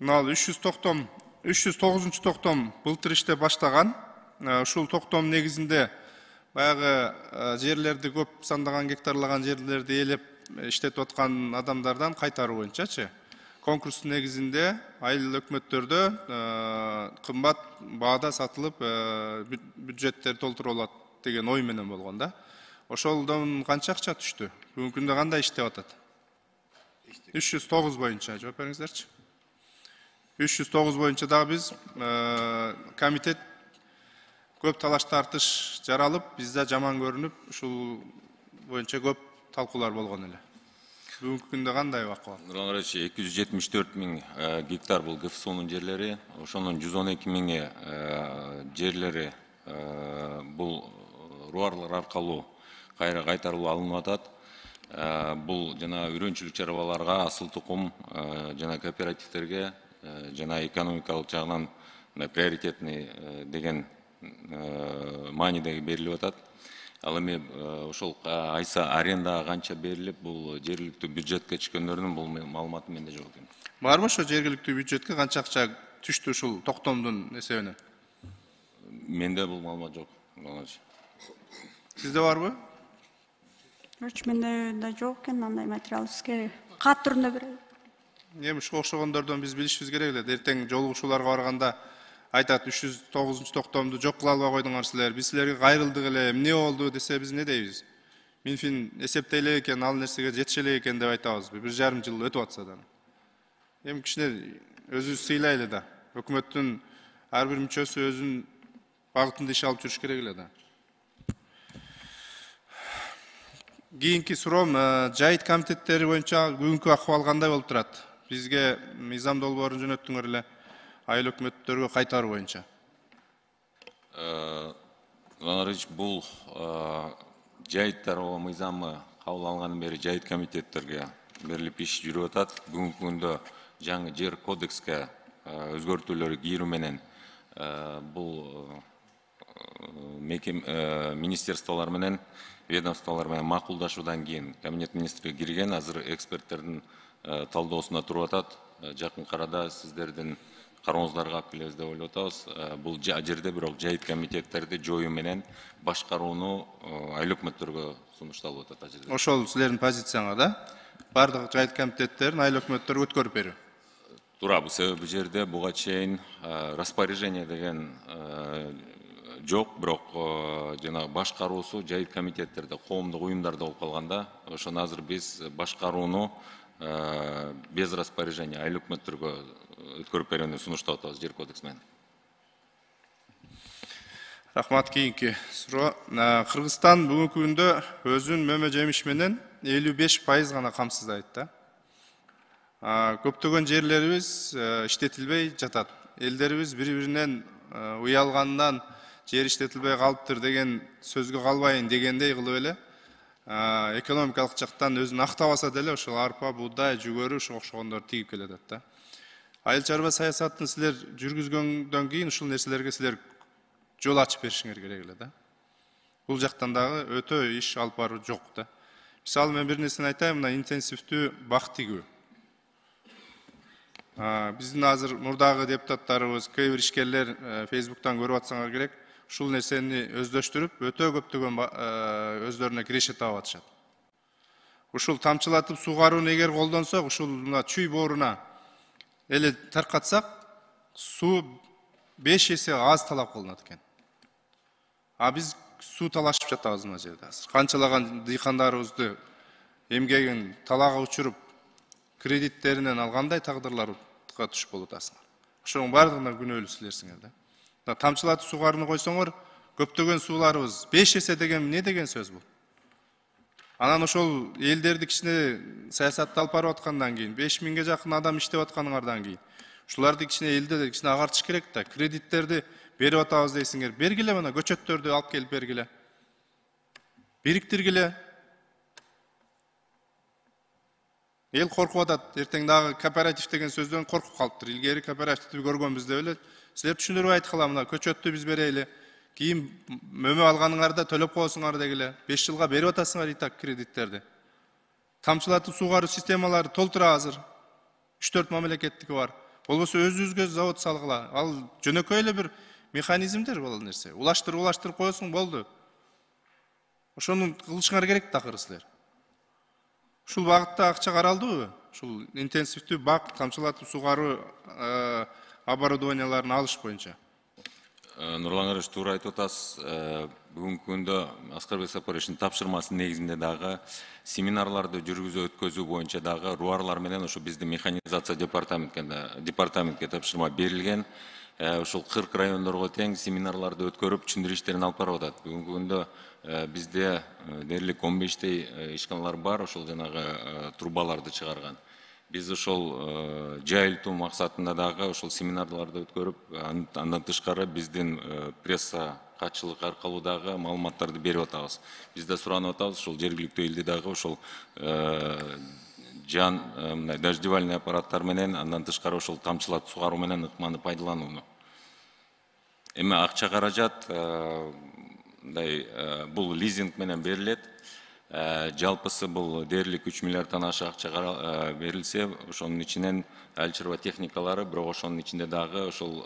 Мынау 309 токтом былтыр иште баштаган. Ушул токтом негизинде баягы жерлерди көп сандаган гектарлаган жерлерди ээлеп иштетип аткан адамдардан кайтаруу боюнчачы. Конкурстун негизинде айыл өкмөттөрдө кымбат баада сатылып бюджеттер толтурулат деген ой менен болгон да. Ошолдон канча акча түштү? Бүгүнкү күндө кандай иштеп атат? 309 боюнча жооп бериңиздерчи. 309 боюнча дагы биз комитет көп талаш тартыш жаралып, бизде жаман көрүнүп, ушул боюнча көп талкуулар болгон эле. Бүгүнкү күндө кандай акыбал? Нурлан Арач, 274 миң гектар бул ГФСОнун жерлери, ошонун 112 миңи жерлери бул руарлар аркылуу кайра кайтарылып алынып атат. Бул жана үйрөнчүлүк чарбаларга, асыл тукум жана кооперативтерге жана экономикалык жагынан приоритетный деген мааниде берилип атат. Ал эми ошол айса арендага канча берилип, бул жергиликтүү бюджетке түшкөндөрдүн бул маалыматы менде жок экен. Барбы ошо жергиликтүү бюджетке канча акча түштү ушул токтомдун эсебинен? Менде бул маалымат жок. Сизде барбы? Менде да жок экен андай материал керек. Кат түрүндө берели. Эми ушуга окшогондордон биз билишибиз керек эле. Эртең жолугушууларга барганда айтат 309 токтомду жок кыла албай койдуңар силер. Биз силерге кайрылдык эле. Эмне болду десе биз не дейбиз? Минфин эсептей элек экен, ал нерсеге жетише элек экен деп айтабыз. 1,5 жыл өтүп атса да. Эми кичине өзүбүз сыйлайлы да. Өкмөттүн ар бир мүчөсү өзүнүн багытында иш алып жүрүш керек эле да. Кийинки суроом, жайыт комитеттери боюнча бүгүнкү акыбал кандай болуп турат? Бизге мыйзам долбоорун жөнөттүңөр эле айыл өкмөттөргө кайтаруу боюнча. Бул жайыттар мыйзамы кабыл алынгандан бери жайыт комитеттерге берилип иш жүрүп атат. Бүгүнкү күндө жаңы жер кодекске өзгөртүүлөр кирүү менен бул министерстволор менен ведомстволор менен макулдашуудан кийин кабинет министри кирген, азыр эксперттердин талдоосунда туруп атат. Жакын арада сиздердин карооңуздарга алып келебиз деп ойлоп атабыз. Бул жерде бирок жайыт комитеттерди жоюу менен башкарууну айыл өкмөттөргө сунушталып атат. Ошол силердин позицияңар да? Бардык жайыт комитеттерин айыл өкмөттөргө өткөрүп берүү. Туура, бул себеби жерде буга чейин распоряжение деген жок, бирок жана башкаруусу жайыт комитеттерде, коомдук уюмдарда болуп калганда, ошону азыр биз башкарууну без распоряжения айыл өкмөттөргө өткөрүп берүүнү сунуштап атабыз жер кодекс менен. Рахмат. Кийинки суроо. Кыргызстан бүгүнкү күндө өзүнүн мөмө жемиш менен 55% гана камсыздайт да. Көптөгөн жерлерибиз иштетилбей жатат. Элдерибиз бири-биринен уялгандан жер иштетилбей калыптыр деген сөзгө калбайын дегендей кылып эле экономикалык жактан өзүн актабаса деле ошол арпа, буудай, жүгөрү ошого окшогондор тигип келатат да. Айыл чарба саясатын силер жүргүзгөндөн кийин ушул нерселерге силер жол ачып беришиңер керек эле да. Бул жактан дагы өтө иш алып баруу жок да. Мисалы мен бир нерсени айтайын, мына интенсивдүү бак тигүү. Биздин азыр мурдагы депутаттарыбыз, кээ бир ишкерлер Facebook'тан көрүп атсаңар керек, ушул нерсени өздөштүрүп, өтө көптөгөн өздөрүнө киреше таап атышат. Ушул тамчылатып сугарууну эгер колдонсок, ушул мына чүй бооруна эле таркатсак, суу 5 эсе аз талап кылынат экен. Биз суу талашып жатабыз мына жерде азыр. Канчалаган дыйкандарыбызды эмгегин талаага учуруп, кредиттеринен алгандай тагдырларга түшүп болуп атасыңар. Ошонун бардыгына күнөөлүү силерсиңер да. Тамчылатып сугарууну койсоңор, көптөгөн сууларыбыз 5 эсе деген эмне деген сөз бул? Анан ошол элдерди кичине саясатты алып барып аткандан кийин, 5000ге жакын адам иштеп атканыңардан кийин, ушуларды кичине элде кичине агартыш керек да. Кредиттерди берип атабыз дейсиңер. Бергиле мына көчөттөрдү алып келип бергиле. Бириктиргиле. Эл коркуп атат. Эртең дагы кооператив деген сөздөн коркуп калыптыр. Илгери кооперативди көргөнбүз деп эле. Силер түшүндүрүп айткыла, мына көчөттү биз берели. Кийин мөмө алганыңарда төлөп коесуңар дегиле. 5 жылга берип атасыңар итак кредиттерди. Тамчылатып сугаруу системалары толтура азыр. 3-4 мамлекеттики бар. Болбосо өзүбүзгө завод салгыла. Ал жөнөкөй эле бир механизмдер бул нерсе. Улаштырып коесуң болду. Ошону кылышыңар керек такыр силер. Ушул багытта акча каралдыбы? Ушул интенсивдүү бак, камчылатып сугаруу оборудованияларын алыш боюнча. Нурлан Карыш, туура айтып атасыз. Бүгүнкү күндө Аскарбек Сапаровичтин тапшырмасынын негизинде дагы семинарларды өткөзүү боюнча дагы руарлар менен ошо биздин механизация департаментке тапшырма берилген. Ушул 40 райондорго тең семинарларды өткөрүп, түшүндүрүү иштерин алып барып атат. Бүгүнкү күндө бизде дээрлик 15 ишканалар бар, ошол жанагы трубаларды чыгарган. Биз ошол жайылтуу максатында дагы ошол семинарларды өткөрүп, андан тышкары биздин пресса катчылык аркылуу дагы маалыматтарды берип атабыз. Биз да суранып атабыз, ошол жергиликтүү элди дагы ошол дождевальный аппараттар менен, андан тышкары ошол тамчылатып сугаруу менен ыкманы пайдаланууну. Эми акча каражат бул лизинг менен берилет. Жалпысы бул дээрлик 3 миллиарддан аша акча берилсе, ошонун ичинен айыл чарба техникалары, бирок ошонун ичинде дагы ошол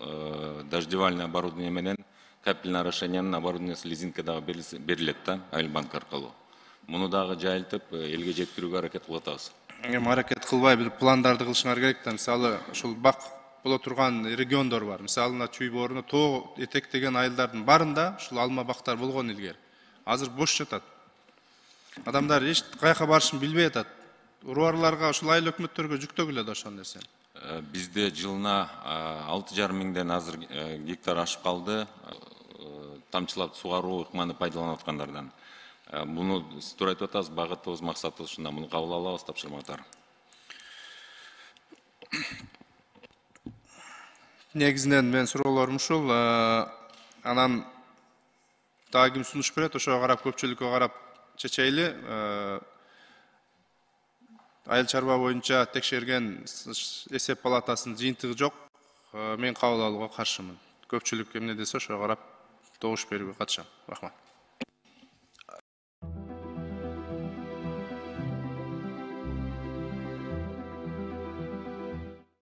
дождевальный оборудование менен капельное орошениянын оборудованиясы лизингке дагы берилет да, Айыл банк аркылуу. Муну дагы жайылтып, элге жеткирүүгө аракет кылып атабыз. Эми аракет кылбай бир пландарды кылышыңар керек да. Мисалы, ушул бак боло турган региондор бар. Мисалы, Чүй бооруна тоо этектеген айылдардын барында ушул алма бактар болгон илгери. Азыр бош жатат. Адамдар эч каяка барышын билбей атат. Руарларга ушул айыл өкмөттөргө жүктөгүлө да ошол нерсени. Бизде жылына 6,5 миңден азыр гектар ашып калды. Тамчылап сугаруу ыкманы пайдаланып аткандардан. Буну сиз туура айтып атасыз, багытыбыз, максатыбыз ушунда. Муну кабыл алабыз, тапшырма катары. Негизинен мен суроолорум ушул. Анан дагы ким сунуш берет, ошого карап көпчүлүккө карап чечейли. Айыл чарба боюнча текшерген эсеп палатасынын жыйынтыгы жок. Мен кабыл алууга каршымын. Көпчүлүк эмне десе ошого карап добуш берүүгө катышам. Рахмат.